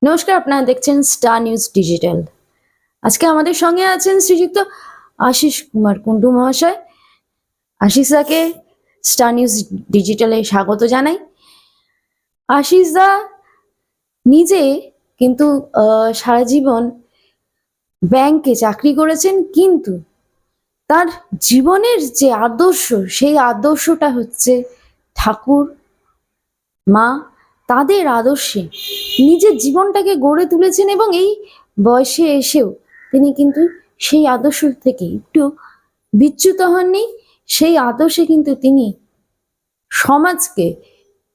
নমস্কার, আপনারা দেখছেন স্টার নিউজ ডিজিটাল। আজকে আমাদের সঙ্গে আছেন শ্রীযুক্ত আশিস কুমার কুন্ডু মহাশয়। আশিস দাকে স্টার নিউজ ডিজিটালে স্বাগত জানাই। আশিস দা নিজে কিন্তু সারা জীবন ব্যাংকে চাকরি করেছেন, কিন্তু তার জীবনের যে আদর্শ, সেই আদর্শটা হচ্ছে ঠাকুর, মা, তাদের আদর্শে নিজের জীবনটাকে গড়ে তুলেছেন এবং এই বয়সে এসেও তিনি কিন্তু সেই আদর্শ থেকে একটু বিচ্যুত হননি। সেই আদর্শে কিন্তু তিনি সমাজকে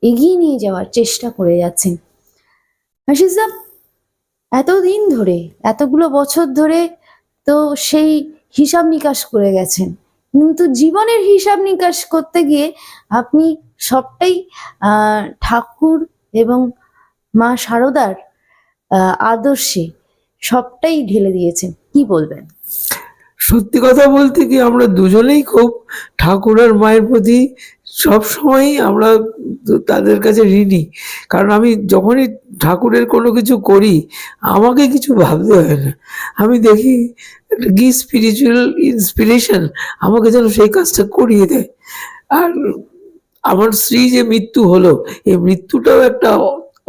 এগিয়ে নিয়ে যাওয়ার চেষ্টা করে যাচ্ছেন। আশিস দা এতদিন ধরে, এতগুলো বছর ধরে তো সেই হিসাব নিকাশ করে গেছেন, কিন্তু জীবনের হিসাব নিকাশ করতে গিয়ে আপনি সবটাই ঠাকুর এবং মা শারদার আদর্শে সবটাই ঢেলে দিয়েছেন। কি বলবেন? সত্যি কথা বলতে কি, আমরা দুজনেই খুব ঠাকুর আর মায়ের প্রতি সবসময়ই আমরা তাদের কাছে ঋণী। কারণ আমি যখনই ঠাকুরের কোনো কিছু করি, আমাকে কিছু ভাবতে হয় না। আমি দেখি কি স্পিরিচুয়াল ইন্সপিরেশন আমাকে যেন সেই কাজটা করিয়ে দেয়। আর আমার স্ত্রী যে মৃত্যু হলো, এই মৃত্যুটাও একটা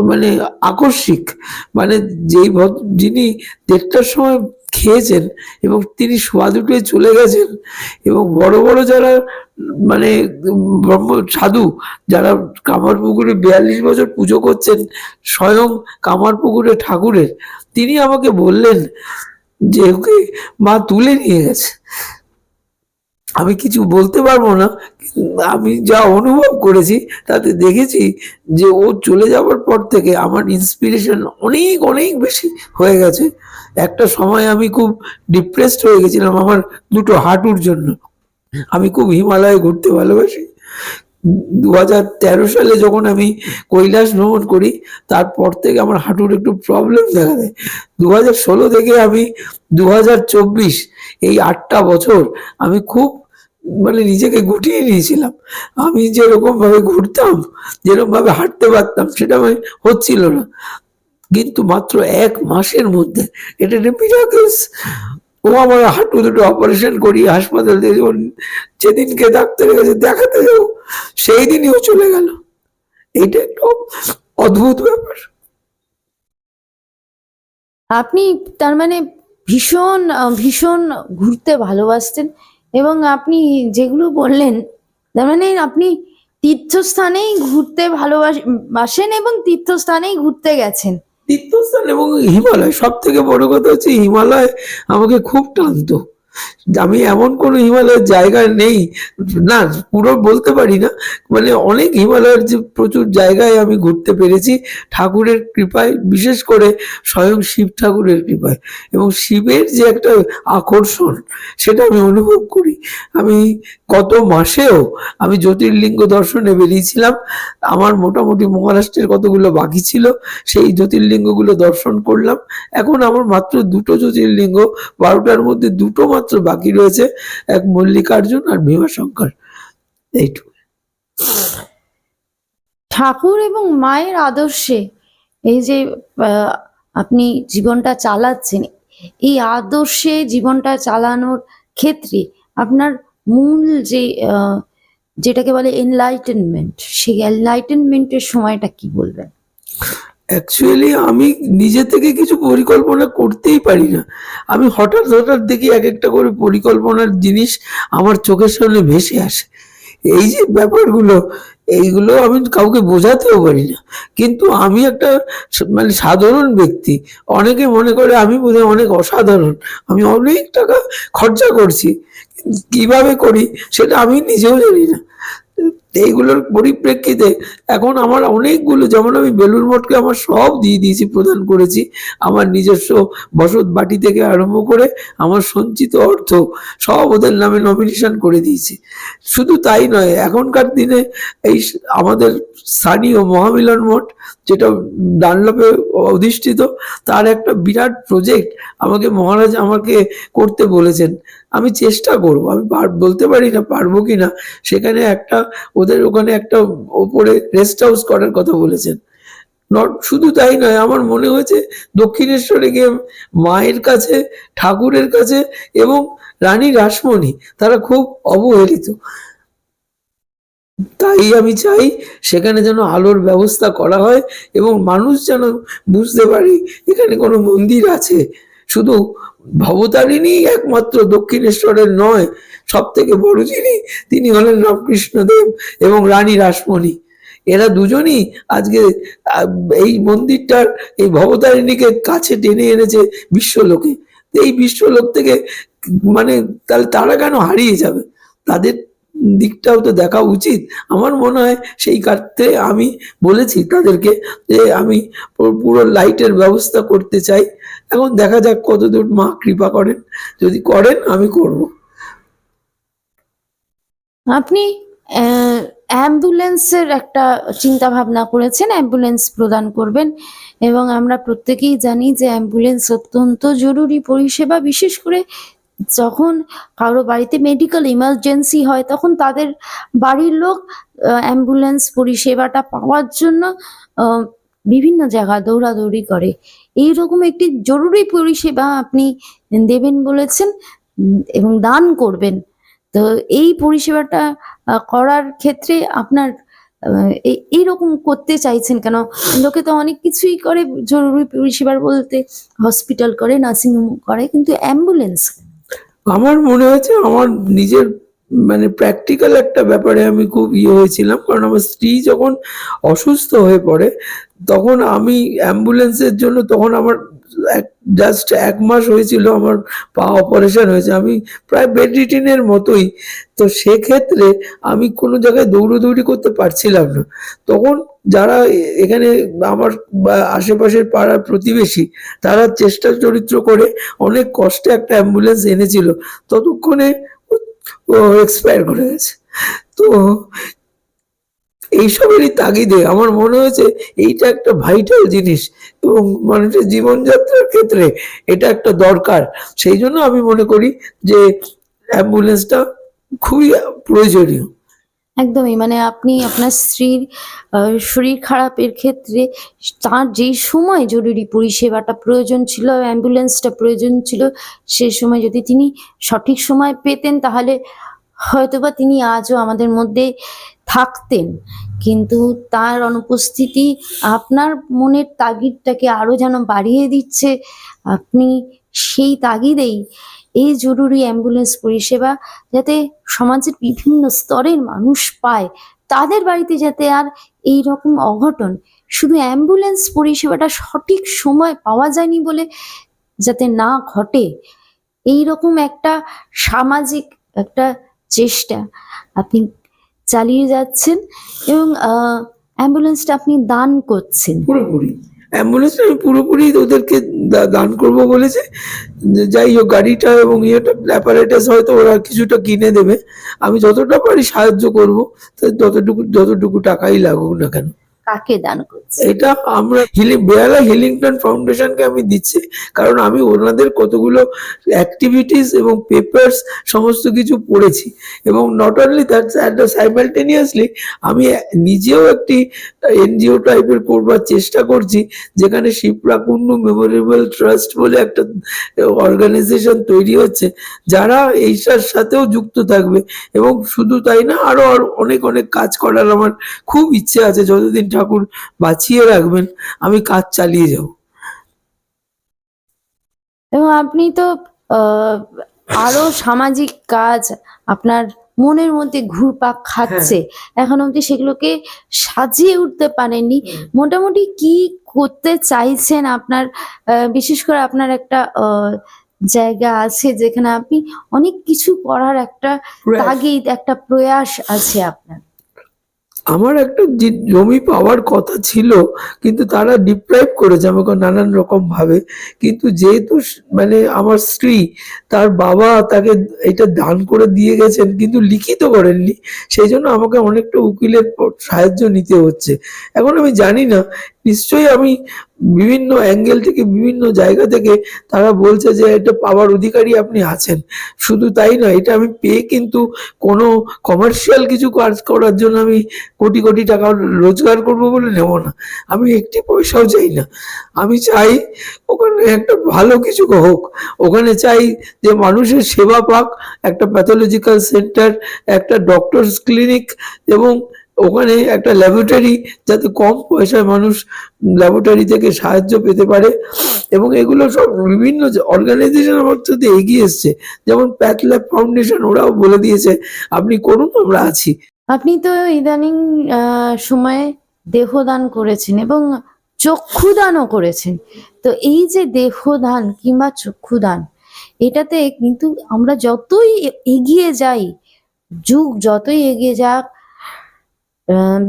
মানে আকস্মিক, মানে যেই যিনি 1:30টার সময় খেয়েছেন এবং তিনি শোয়া দুটোয় চলে গেছেন, এবং বড় বড় যারা মানে ব্রহ্ম সাধু, যারা কামারপুকুরে 42 বছর পুজো করছেন স্বয়ং কামারপুকুরে ঠাকুরের, তিনি আমাকে বললেন যে ওকে মা তুলে নিয়ে গেছে। আমি কিছু বলতে পারবো না, আমি যা অনুভব করেছি তাতে দেখেছি যে ও চলে যাওয়ার পর থেকে আমার ইন্সপিরেশন অনেক অনেক বেশি হয়ে গেছে। একটা সময় আমি খুব ডিপ্রেসড হয়ে গেছিলাম আমার দুটো হাঁটুর জন্য। আমি খুব হিমালয়ে ঘুরতে ভালোবাসি। 2013 সালে যখন আমি কৈলাস ভ্রমণ করি, তারপর থেকে আমার হাঁটুর একটু প্রবলেম দেখা দেয়। 2016 থেকে আমি 2024, এই 8টা বছর আমি খুব নিজেকে গুটিয়ে নিয়েছিলাম। আমি যেরকম ভাবে ঘুরতাম, যেরকম ভাবে হাঁটতে পারতাম, সেটা আমি হচ্ছিল না। কিন্তু মাত্র 1 মাসের মধ্যে, এটা একটা মিরাকলস। ও আমার হাঁটু দুটো অপারেশন করি হাসপাতাল থেকে, যেদিনকে ডাক্তারের কাছে দেখাতে যাবো সেই দিনই ও চলে গেল। এইটা একটা অদ্ভুত ব্যাপার। আপনি তার মানে ভীষণ ভীষণ ঘুরতে ভালোবাসতেন, এবং আপনি যেগুলো বললেন, তার মানে আপনি তীর্থস্থানেই ঘুরতে ভালোবাসেন এবং তীর্থস্থানেই ঘুরতে গেছেন। তীর্থস্থান এবং হিমালয়, সব থেকে বড় কথা হচ্ছে হিমালয় আমাকে খুব টানতো। আমি এমন কোনো হিমালয়ের জায়গায় নেই, না পুরো বলতে পারি না, অনেক হিমালয়ের যে প্রচুর জায়গায় আমি ঘুরতে পেরেছি ঠাকুরের কৃপায়, বিশেষ করে স্বয়ং শিব ঠাকুরের কৃপায়। এবং শিবের যে একটা আকর্ষণ, সেটা আমি অনুভব করি। আমি গত মাসেও আমি জ্যোতির্লিঙ্গ দর্শনে বেরিয়েছিলাম। আমার মোটামুটি মহারাষ্ট্রের কতগুলো বাকি ছিল, সেই জ্যোতির্লিঙ্গগুলো দর্শন করলাম। এখন আমার মাত্র 2টো জ্যোতির্লিঙ্গ, 12টার মধ্যে 2টো মাত্র বাকি রয়েছে, এক মল্লিকার্জুন আর ভীমাশঙ্কর, এইটুকু। ঠাকুর এবং মায়ের আদর্শে এই যে আহ, আপনি জীবনটা চালাচ্ছেন, এই আদর্শে জীবনটা চালানোর ক্ষেত্রে আপনার মূল যে যেটাকে বলে এনলাইটেনমেন্ট, সেই এনলাইটেনমেন্টের সময়টা কি বলবেন? অ্যাকচুয়ালি আমি নিজে থেকে কিছু পরিকল্পনা করতেই পারি না। আমি হঠাৎ হঠাৎ দেখি এক একটা করে পরিকল্পনার জিনিস আমার চোখের সামনে ভেসে আসে। এই যে ব্যাপারগুলো, এইগুলো আমি কাউকে বোঝাতেও পারি না। কিন্তু আমি একটা সাধারণ ব্যক্তি। অনেকে মনে করে আমি বোধহয় অনেক অসাধারণ, আমি অনেক টাকা খরচা করছি, কিভাবে করি সেটা আমি নিজেও জানি না। এইগুলোর পরিপ্রেক্ষিতে এখন আমার অনেকগুলো, যেমন আমি বেলুড় মঠকে আমার সব দিয়ে দিয়েছি, প্রদান করেছি। আমার নিজস্ব বসত বাটি থেকে আরম্ভ করে আমার সঞ্চিত অর্থ সব ওদের নামে নমিনেশন করে দিয়েছি। শুধু তাই নয়, এখনকার দিনে এই আমাদের স্থানীয় মহামিলন মঠ, যেটা ডানলপে অধিষ্ঠিত, তার একটা বিরাট প্রজেক্ট মহারাজ আমাকে করতে বলেছেন। আমি চেষ্টা করব, আমি বলতে পারি না পারবো কিনা। সেখানে ওদের ওখানে একটা ওপরে রেস্ট হাউস করার কথা বলেছেন। শুধু তাই নয়, আমার মনে হয়েছে দক্ষিণেশ্বরে গিয়ে মায়ের কাছে, ঠাকুরের কাছে এবং রানী রাসমণি তারা খুব অবহেলিত। তাই আমি চাই সেখানে যেন আলোর ব্যবস্থা করা হয় এবং মানুষ যেন বুঝতে পারে এখানে কোনো মন্দির আছে। শুধু ভবতারিণী একমাত্র দক্ষিণেশ্বরের নয়, সব থেকে বড় তিনি হলেন রামকৃষ্ণদেব এবং রানী রাসমণি। এরা দুজনই আজকে আহ, এই মন্দিরটার, এই ভবতারিণীকে কাছে টেনে এনেছে বিশ্বলোকে। এই বিশ্বলোক থেকে মানে তাহলে তারা কেন হারিয়ে যাবে? তাদের দিকটাও তো দেখা উচিত। আমার মনে হয় সেই কারণে আমি বলেছি তাদেরকে যে আমি পুরো লাইটের ব্যবস্থা করতে চাই। এখন দেখা যাক কতদূর মা কৃপা করেন, যদি করেন আমি করব। আপনি অ্যাম্বুলেন্সের একটা চিন্তা ভাবনা করেছেন, অ্যাম্বুলেন্স প্রদান করবেন, এবং আমরা প্রত্যেকেই জানি যে অ্যাম্বুলেন্স অত্যন্ত জরুরি পরিষেবা। বিশেষ করে যখন কারো বাড়িতে মেডিকেল ইমার্জেন্সি হয় তখন তাদের বাড়ির লোক অ্যাম্বুলেন্স পরিষেবাটা পাওয়ার জন্য বিভিন্ন জায়গা দৌড়াদৌড়ি করে। এইরকম একটি জরুরি পরিষেবা আপনি দেবেন বলেছেন, এবং দান করবেন। তো এই পরিষেবাটা করার ক্ষেত্রে আপনার এইরকম করতে চাইছেন কেন? লোকে তো অনেক কিছুই করে জরুরি পরিষেবার বলতে, হসপিটাল করে, নার্সিংহোম করে, কিন্তু অ্যাম্বুলেন্স। আমার মনে হয়েছে আমার নিজের মানে প্র্যাকটিক্যাল একটা ব্যাপারে আমি খুব হয়েছিলাম, কারণ আমার স্ত্রী যখন অসুস্থ হয়ে পড়ে তখন আমি অ্যাম্বুলেন্সের জন্য, তখন আমার জাস্ট 1 মাস হয়েছিল আমার পা অপারেশন হয়েছে, আমি প্রায় বেড রিটেনের মতোই। তো সেক্ষেত্রে আমি কোনো জায়গায় দৌড়োদৌড়ি করতে পারছিলাম না। তখন যারা এখানে আমার আশেপাশের পাড়ার প্রতিবেশী, তারা চেষ্টা চরিত্র করে অনেক কষ্টে একটা অ্যাম্বুলেন্স এনেছিল। ততক্ষণে ও এক্সপায়ার করে গেছে। তো এইসবেরই তাগিদে আমার মনে হয়েছে এইটা একটা ভাইটাল জিনিস এবং মানুষের জীবনযাত্রার ক্ষেত্রে এটা একটা দরকার। সেই জন্য আমি মনে করি যে অ্যাম্বুলেন্সটা খুবই প্রয়োজনীয়। একদমই, মানে আপনি আপনার স্ত্রীর শরীর খারাপের ক্ষেত্রে তার যেই সময় জরুরি পরিষেবাটা প্রয়োজন ছিল, অ্যাম্বুলেন্সটা প্রয়োজন ছিল, সে সময় যদি তিনি সঠিক সময় পেতেন তাহলে হয়তোবা তিনি আজও আমাদের মধ্যে থাকতেন। কিন্তু তার অনুপস্থিতি আপনার মনের তাগিদটাকে আরো যেন বাড়িয়ে দিচ্ছে। আপনি সেই তাগিদেই এই জরুরি অ্যাম্বুলেন্স পরিষেবা যাতে সমাজের বিভিন্ন স্তরের মানুষ পায়, তাদের বাড়িতে যাতে আর এই রকম অঘটন, শুধু অ্যাম্বুলেন্স পরিষেবাটা সঠিক সময় পাওয়া যায়নি বলে যাতে না ঘটে, এই রকম একটা সামাজিক একটা চেষ্টা আপনি চালিয়ে যাচ্ছেন, এবং অ্যাম্বুলেন্সটা আপনি দান করছেন। পুরোপুরি অ্যাম্বুলেন্স আমি পুরোপুরি ওদেরকে দান করব বলেছে। যাই হোক, গাড়িটা এবং ইয়েটা অ্যাপারেটাস হয়তো ওরা কিছুটা কিনে দেবে, আমি যতটা পারি সাহায্য করব, যতটুকু টাকাই লাগুক না কেন। কাকে দান করছেন? এটা আমরা বেহালা হিলিংটন ফাউন্ডেশনকে আমি দিচ্ছি, কারণ আমি ওনাদের কতগুলো অ্যাক্টিভিটিস এবং পেপার্স সমস্ত কিছু পড়েছি, এবং নট অনলি দ্যাট, সাইমালটেনিয়াসলি আমি নিজেও একটি এনজিও টাইপের করবার চেষ্টা করছি, যেখানে শিপ্রা কুন্ডু মেমোরিয়াল ট্রাস্ট বলে একটা অর্গানাইজেশন তৈরি হচ্ছে, যারা এইটার সাথেও যুক্ত থাকবে। এবং শুধু তাই না, আরো অনেক অনেক কাজ করার আমার খুব ইচ্ছে আছে। যতদিন ঠাকুর বাঁচিয়ে রাখবেন আমি কাজ চালিয়ে যাব। এবং আপনি তো আরো সামাজিক কাজ আপনার মনের মধ্যে ঘুরপাক খাচ্ছে, এখন অবধি সেগুলোকে সাজিয়ে উঠতে পারেননি। মোটামুটি কি করতে চাইছেন আপনার? বিশেষ করে আপনার একটা জায়গা আছে যেখানে আপনি অনেক কিছু করার একটা তাগিদ, একটা প্রয়াস আছে আপনার। আমার একটা জমি পাওয়ার কথা ছিল, কিন্তু তারা ডিপ্রাইভ করেছে আমাকে নানান রকম ভাবে। কিন্তু যেহেতু মানে আমার স্ত্রী, তার বাবা তাকে এটা দান করে দিয়ে গেছেন কিন্তু লিখিত করেননি, সেই জন্য আমাকে অনেকটা উকিলের সাহায্য নিতে হচ্ছে। এখন আমি জানি না, নিশ্চয়ই আমি বিভিন্ন অ্যাঙ্গেল থেকে বিভিন্ন জায়গা থেকে তারা বলছে যে এটা পাওয়ার অধিকারী আপনি আছেন। শুধু তাই নয়, এটা আমি পেয়ে কিন্তু কোনো কমার্শিয়াল কিছু কাজ করার জন্য আমি কোটি কোটি টাকা রোজগার করব বলে নেব না। আমি একটি পয়সাও চাই না। আমি চাই ওখানে একটা ভালো কিছু হোক, ওখানে চাই যে মানুষের সেবা পাক, একটা প্যাথোলজিক্যাল সেন্টার, একটা ডক্টরস ক্লিনিক, এবং ওখানে একটা ল্যাবরেটরি, যাতে কম পয়সায় মানুষ ল্যাবরেটরি থেকে সাহায্য পেতে পারে। এবং এগুলো সব বিভিন্ন অর্গানাইজেশনের মধ্যে দিয়ে এগিয়ে এসছে, যেমন প্যাথল্যাব ফাউন্ডেশন, ওরাও বলে দিয়েছে আপনি করুন, আমরা আছি। আপনি তো ইদানিং সময়ে দেহদান করেছেন এবং চক্ষুদানও করেছেন। তো এই যে দেহদান কিংবা চক্ষুদান, এটাতে কিন্তু আমরা যতই এগিয়ে যাই, যুগ যতই এগিয়ে যাক,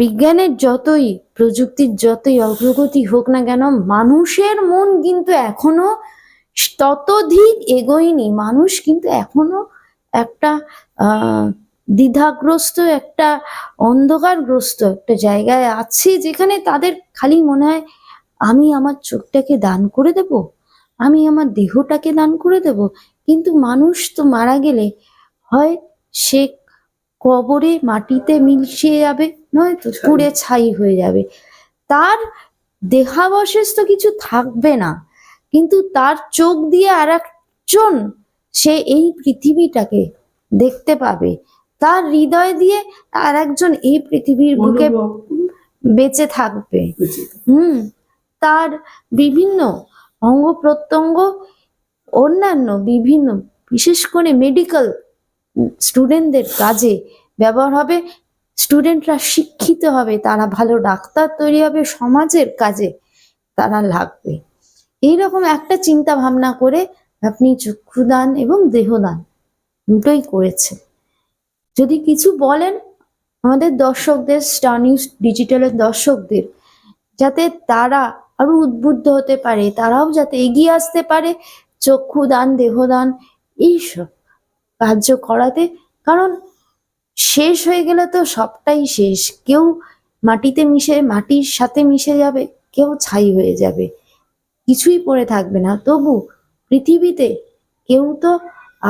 বিজ্ঞানের যতই, প্রযুক্তির যতই অগ্রগতি হোক না কেন, মানুষের মন কিন্তু এখনো ততোধিক এগোয়নি। মানুষ কিন্তু এখনো একটা দ্বিধাগ্রস্ত, একটা অন্ধকারগ্রস্ত একটা জায়গায় আছে, যেখানে তাদের খালি মনে হয় আমি আমার চোখটাকে দান করে দেব, আমি আমার দেহটাকে দান করে দেব। কিন্তু মানুষ তো মারা গেলে হয় সে কবরে মাটিতে মিশিয়ে যাবে, নয়তো পুড়ে ছাই হয়ে যাবে, তার দেহাবশেষ তো কিছু থাকবে না। কিন্তু তার চোখ দিয়ে আর একজন সে এই পৃথিবীটাকে দেখতে পাবে, তার হৃদয় দিয়ে আর একজন এই পৃথিবীর বুকে বেঁচে থাকবে। তার বিভিন্ন অঙ্গ প্রত্যঙ্গ, অন্যান্য বিভিন্ন, বিশেষ করে মেডিকেল স্টুডেন্টদের কাজে ব্যবহার হবে। স্টুডেন্টরা শিক্ষিত হবে, তারা ভালো ডাক্তার তৈরি হবে, সমাজের কাজে তারা লাগবে। এইরকম একটা চিন্তা ভাবনা করে আপনি চক্ষুদান এবং দেহদান দুটোই করেছেন। যদি কিছু বলেন আমাদের দর্শকদের, স্টার নিউজ ডিজিটালের দর্শকদের, যাতে তারা আরো উদ্বুদ্ধ হতে পারে, তারাও যাতে এগিয়ে আসতে পারে চক্ষুদান, দেহদান এইসব কার্য করাতে। কারণ শেষ হয়ে গেলে তো সবটাই শেষ, কেউ মাটিতে মিশে, মাটির সাথে মিশে যাবে, কেউ ছাই হয়ে যাবে, কিছুই পড়ে থাকবে না। তবু পৃথিবীতে কেউ তো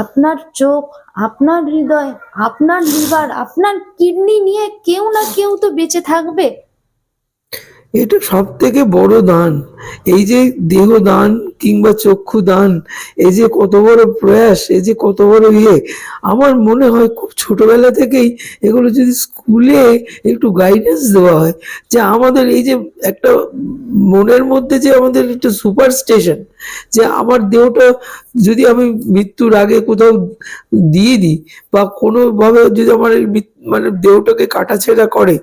আপনার চোখ, আপনার হৃদয়, আপনার লিভার, আপনার কিডনি নিয়ে কেউ না কেউ তো বেঁচে থাকবে। এটা সব থেকে বড় দান। এই যে দেহ দান কিংবা চক্ষু দান, এই যে কত বড় প্রয়াস, এই যে কত বড় আমার মনে হয় খুব ছোটবেলা থেকেই এগুলো যদি স্কুলে একটু গাইডেন্স দেওয়া হয়, যে আমাদের এই যে একটা মনের মধ্যে যে আমাদের একটা সুপার স্টেশন, যে আমার দেহটা যদি আমি মৃত্যুর আগে কোথাও দিয়ে দিই, বা কোনোভাবে যদি আমার মানে দেহটাকে কাটাছেঁড়া করে,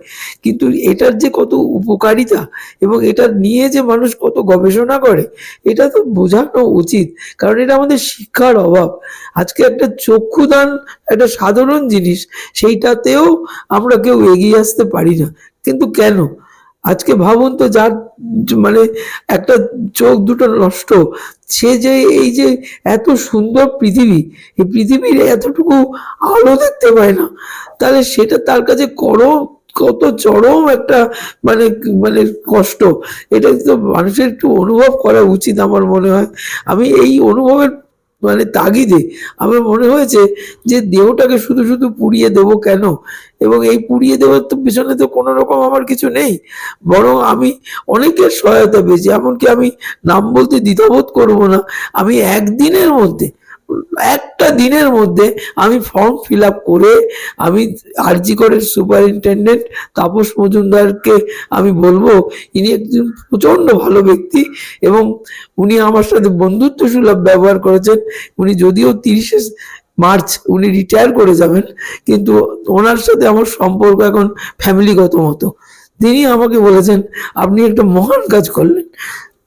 কিন্তু এটার যে কত উপকারিতা এবং এটা নিয়ে যে মানুষ কত গবেষণা করে, এটা তো বোঝানো উচিত। কারণ এটা আমাদের শিক্ষার অভাব। আজকে একটা চক্ষুদান একটা সাধারণ জিনিস, সেইটাতেও আমরা কেউ এগিয়ে আসতে পারি না। কিন্তু কেন? আজকে ভাবুন তো, যার মানে একটা চোখ দুটো নষ্ট, সে যে এই যে এত সুন্দর পৃথিবী, এই পৃথিবীর এতটুকু আলো দেখতে পায় না, তাহলে সেটা তার কাছে কত চরম একটা মানে মানে কষ্ট। এটা তো মানুষের একটু অনুভব করা উচিত আমার মনে হয়। আমি এই অনুভবের মানে তাগিদে আমার মনে হয়েছে যে দেহটাকে শুধু শুধু পুড়িয়ে দেব কেন, এবং এই পুড়িয়ে দেওয়ার তো পিছনে তো কোনো রকম আমার কিছু নেই, বরং আমি অনেকের সহায়তা পেয়েছি। এমনকি আমি নাম বলতে দ্বিধাবোধ করবো না, আমি একটা দিনের মধ্যে আমি ফর্ম ফিল আপ করে আমি আরজি করের সুপারিনটেন্ডেন্ট তাপস মজুমদারকে আমি বলবো, ইনি একজন প্রচন্ড ভালো ব্যক্তি এবং উনি আমার সাথে বন্ধুত্ব সুলভ ব্যবহার করেছেন। উনি যদিও 30শে মার্চ উনি রিটায়ার করে যাবেন, কিন্তু ওনার সাথে আমার সম্পর্ক এখন ফ্যামিলিগত মতো। তিনি আমাকে বলেছেন আপনি একটা মহান কাজ করলেন।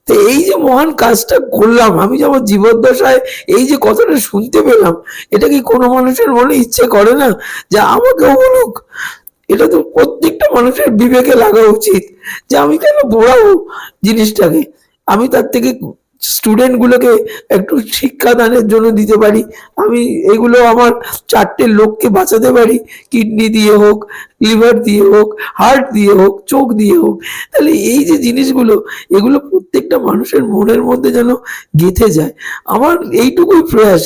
তো এই যে মহান কাজটা করলাম, আমি যে আমার জীবদ্দশায় এই যে কথাটা শুনতে পেলাম, এটা কি কোনো মানুষের মনে ইচ্ছে করে না যে আমাকেও বলুক? এটা তো প্রত্যেকটা মানুষের বিবেকে লাগা উচিত যে আমি কেন বোড়াবো জিনিসটাকে। আমি তার থেকে স্টুডেন্টগুলোকে একটু শিক্ষাদানের জন্য দিতে পারি, আমি এগুলো আমার 4টে লোককে বাঁচাতে পারি, কিডনি দিয়ে হোক, লিভার দিয়ে হোক, হার্ট দিয়ে হোক, চোখ দিয়ে হোক, তাহলে এই যে জিনিসগুলো, এগুলো প্রত্যেকটা মানুষের মনের মধ্যে যেন গেঁথে যায়। আমার এইটুকুই প্রয়াস।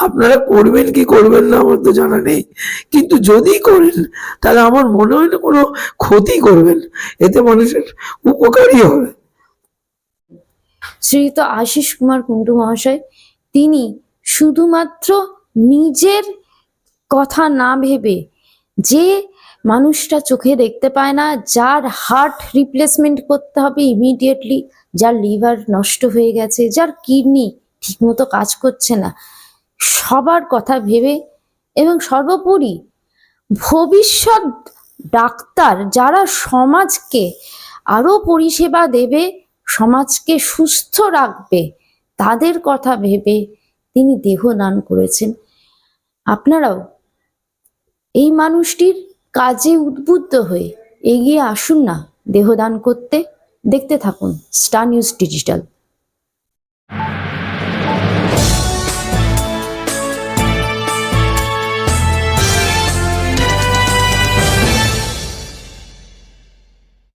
আপনারা করবেন কি করবেন না আমার তো জানা নেই, কিন্তু যদি করেন তাহলে আমার মনে হয় না কোনো ক্ষতি করবেন, এতে মানুষের উপকারই হবে। শ্রীযুক্ত আশিস কুমার কুন্ডু মহাশয়, তিনি শুধুমাত্র নিজের কথা না ভেবে, যে মানুষটা চোখে দেখতে পায় না, যার হার্ট রিপ্লেসমেন্ট করতে হবে ইমিডিয়েটলি, যার লিভার নষ্ট হয়ে গেছে, যার কিডনি ঠিকমতো কাজ করছে না, সবার কথা ভেবে, এবং সর্বোপরি ভবিষ্যৎ ডাক্তার যারা সমাজকে আরো পরিষেবা দেবে, সমাজকে সুস্থ রাখবে, তাদের কথা ভেবে তিনি দেহদান করেছেন। আপনারাও এই মানুষটির কাজে উদ্বুদ্ধ হয়ে এগিয়ে আসুন না দেহদান করতে। দেখতে থাকুন স্টার নিউজ ডিজিটাল।